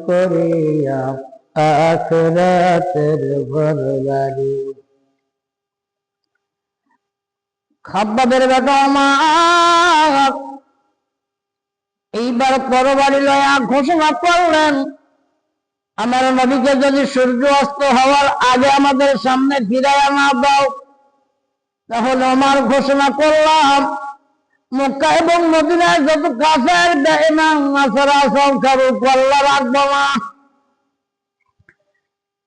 করিয়া আখিরাতের ঘরবাড়ি। খাব্বাবের বেটা আমার এইবার পরবাড়ি লয়া ঘোষণা করলেন, আমার নবীকে যদি সূর্য অস্ত হওয়ার আগে আমাদের সামনে ফিরাইয়া না দাও, তাহলে আমার ঘোষণা করলাম মক্কা এবং মদিনায় যত কাফের বেঈমান নাসারা সব আল্লাহ রাখবো না।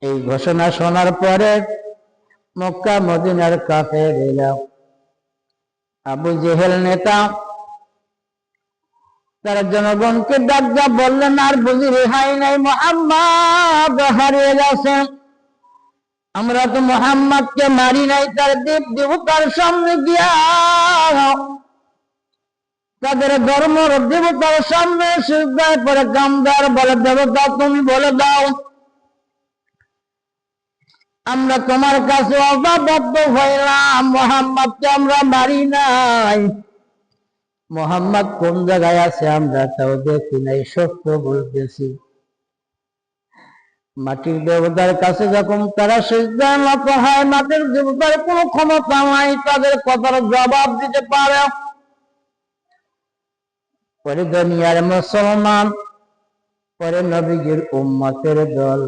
এই ঘোষণা শোনার পরে মক্কা মদিনার কাফেরেরা, আবু জেহেল নেতা, তারা জনগণকে ডাকা বললেন, আর বুঝি রেহাই নাই, মুহাম্মদ হারিয়ে গেছে। আমরা তো মুহাম্মদকে মারি নাই, তার দেব দেবতার সামনে গিয়া তাদের ধর্ম দেবতার সামনে সিজদায় পড়ে কান্দার বলে, দেবতা তুমি বলে দাও, আমরা তোমার কাছে অবাধ্য হইলাম, মুহাম্মদকে আমরা মারি নাই, মুহাম্মদ কোন জায়গায় আছে আমরা তাও দেখি নাই, সত্য বলতেছি। মাটির দেবতার কাছে যখন তারা সিজদায় নত হয়, মাটির দেবতার কোনো ক্ষমতা নাই তাদের কথার জবাব দিতে পারে। পরে দুনিয়ার মুসলমান, পরে নবীজির উম্মতের দল,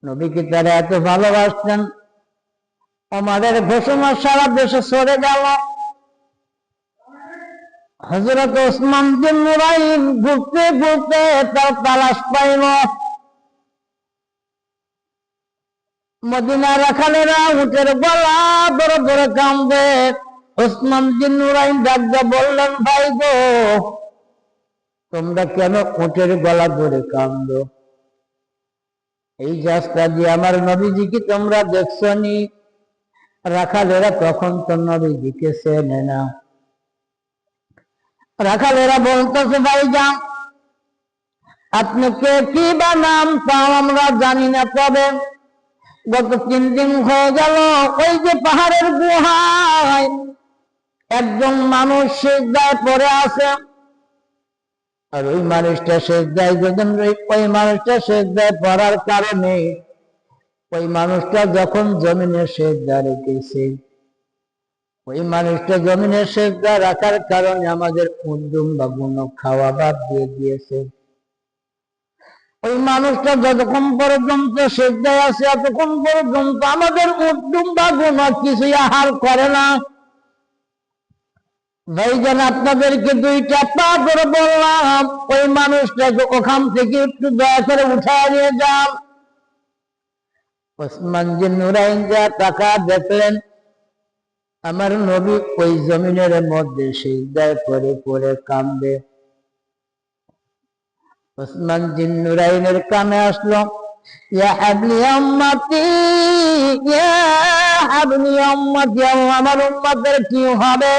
নবীকে তারা এত ভালোবাসতেন, আমাদের ঘোষণা সারা দেশে সরে গেল। হযরত ওসমান বিন নুরাইন ঘুরতে ঘুরতে তার তালাশ পাইল। মদিনা রাখালেরা উটের গলা ধরে ধরে কান্দে। ওসমান বিন নুরাইন ডাকতে বললেন, ভাই গো, তোমরা কেন উটের গলা ধরে কান্দো? এই রাস্তা দিয়ে আমার নবীজিকে তোমরা দেখছো নি? রাখালেরা তখন তো নবীজিকে চেনে না। রাখালেরা বলতেছে, ভাইজান আপনি কে, কি বা নাম তাও আমরা জানি না, তবে গত 3 দিন হয়ে গেল ওই যে পাহাড়ের গুহায় একজন মানুষ সিজদায় পড়ে আছে, আর ওই মানুষটা সিজদায় যখন ওই মানুষটা সিজদায় পড়ার কারণে ওই মানুষটা যখন জমিনে সিজদা রেখেছে, ওই মানুষটা জমিনে সিজদা রাখার কারণে আমাদের উদ্যম বা গুণ খাওয়া বাদ দিয়ে দিয়েছে। ওই মানুষটা যতক্ষণ পর্যন্ত সিজদায় আছে ততক্ষণ পর্যন্ত আমাদের উদ্যম বা গুণ কিছুই আহার করে না। ভাইজান আপনাদেরকে 2টা পা করে বললাম, ওই মানুষটাকে ওখান থেকে একটু দয়া করে উঠায় নিয়ে যান। ওসমান বিন নুরাইন যা টাকা দেখলেন আমার নবী ওই জমিনের মধ্যে সিজদায় পড়ে পড়ে কাঁদে। ওসমান বিন নুরাইনের কানে আসলো, ইয়া হাবলি উম্মতি, ইয়া হাবলি উম্মতি, আমার উম্মতের কি হবে?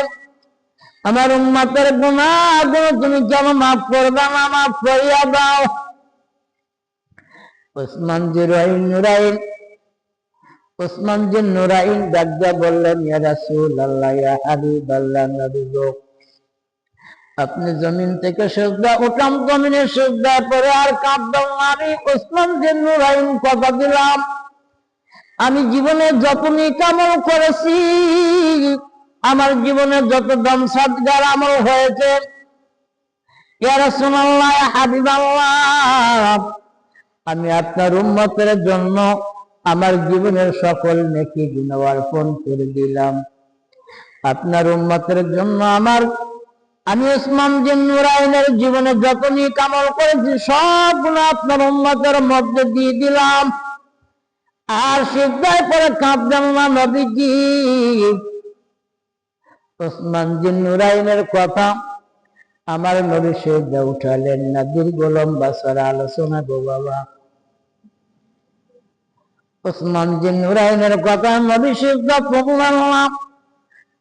আমার উম্মতের গুনাহগুলো তুমি কেন মাফ করবে না? মাফ করিয়া দাও। ওসমান বিন নুরাইন ডাকতে বললেন, ইয়া রাসূলুল্লাহ, ইয়া হাবিবাল্লাহ, নবী গো, আপনি জমিন থেকে সিজদা উঠাম, জমিনে সিজদা পড়ে আর কাঁদতাম। আমি ওসমান বিন নুরাইন কথা দিলাম, আমি জীবনে যত নেক আমল করেছি, আমার জীবনে যত দান সদকার আমল হয়েছে, ইয়া রাসূলুল্লাহ, ইয়া হাবিবাল্লাহ, আমি আপনার উম্মতের জন্য আমার জীবনের সকল নেকি গুনাহ অর্পণ করে দিলাম। আপনার উম্মতের জন্য আমি ওসমান বিন নুরাইনের জীবনে যত নেক আমল করেছি সবগুলো আপনার উম্মতের মধ্যে দিয়ে দিলাম। আর সিজদায় পড়ে কাঁদবেন না নবীজি। ওসমান বিন নুরাইনের কথা আমার নবী সিজদা উঠালেন না। দীর্ঘ লম্বা সারা আলোচনা গো বাবা। ওসমান বিন নুরাইনের কথা নবী সিজদা পড়লেন।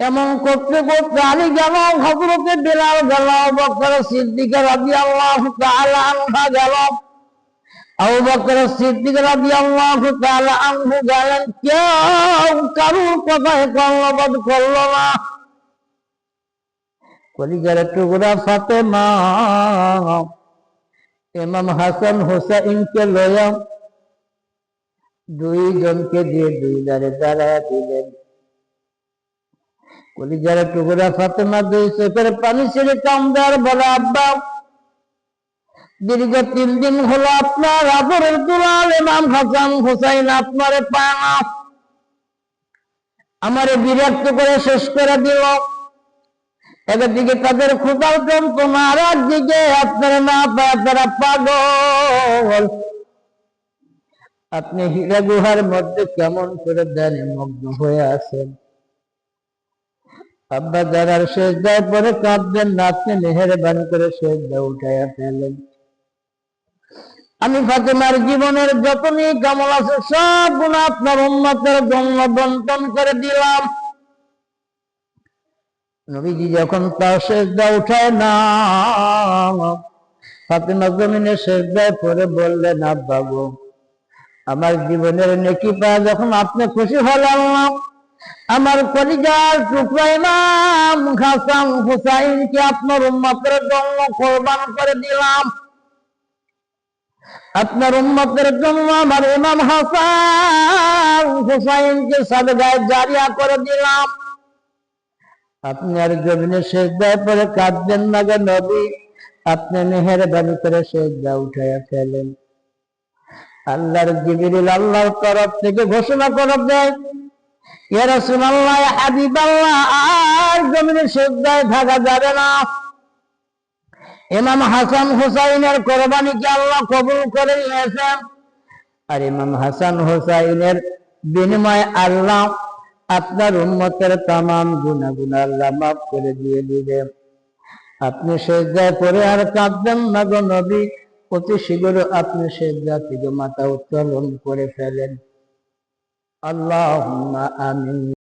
এমন করতে করতে আলী গেল, হযরতে বিলাল গেল, আবু বকর সিদ্দিক রাদিয়াল্লাহু তাআলা আনহু গেল, আবু বকর সিদ্দিক রাদিয়াল্লাহু তাআলা আনহু গেলেন। কেউ কারুর কথায় কর্ণপাত করল না। কলিজার টুকরা ফাতেমা ইমাম হাসান হুসাইনকে লইয়া দুইজনকে দিয়ে দুই ধারে দাঁড়ায় দিলেন। কলিজার টুকরা ফাতেমা দুই চোখের পানি ছেড়ে কান্দে আর বলে, আব্বা, দীর্ঘ 3 দিন হলো আপনার আদরের দুলাল ইমাম হাসান হুসাইন আপনারে পায় না, আমারে বিরক্ত করে শেষ করে দিল। একদিকে তাদের ক্ষুধার যন্ত্রণা, আর একদিকে আপনারা না পায় তারা পাগল। আপনি হীরা গুহার মধ্যে কেমন করে ধ্যানে মগ্ন হয়ে আছেন। আব্বা যারার সেজদায় পরে কাঁদবেন না, আপনি মেহেরবানি করে সেজদা উঠাইয়া ফেলেন। আমি ফাতেমার জীবনের যত নেক আমল আছে সব গুনাহ আপনার উম্মতের জন্য বন্টন করে দিলাম। নবীজি যখন তার সেজদা উঠায় না, ফাতেমা জমিনে সেজদায় পরে বললেন, আব্বা গো, আমার জীবনের নেকি পায় যখন আপনি খুশি হলেন না, আমার কলিজার টুকরা ইমাম হাসান হুসাইনকে আপনার উম্মতের জন্য কোরবান করে দিলাম। আপনার উম্মতের জন্য আমার ইমাম হাসান হুসাইনকে সাদগায়ে জারিয়া করে দিলাম। আপনি আর জমিনে সেজদায় পরে কাঁদবেন না গে নবী, আপনি মেহেরবানি করে সেজদা উঠাইয়া ফেলেন। আল্লাহর জিবরিল আল্লাহর তরফ থেকে ঘোষণা করে দেয়, ইয়া রাসূলুল্লাহ, ইয়া হাবিবাল্লাহ, আর জমিনে সেজদায় থাকা যাবে না। ইমাম হাসান হুসাইনের কোরবানিকে আল্লাহ কবুল করে নিয়েছেন, আর ইমাম হাসান হুসাইনের বিনিময়ে আল্লাহ আপনার উম্মতের তামাম গুনাহ আল্লাহ মাফ করে দিয়ে দিবেন। আপনি সেজদায় পড়ে আর কাঁদবেন না গো নবী, অতি শীঘ্র আপনি সেজদা থেকে মাথা উত্তোলন করে ফেলেন। আল্লাহুম্মা আমিন।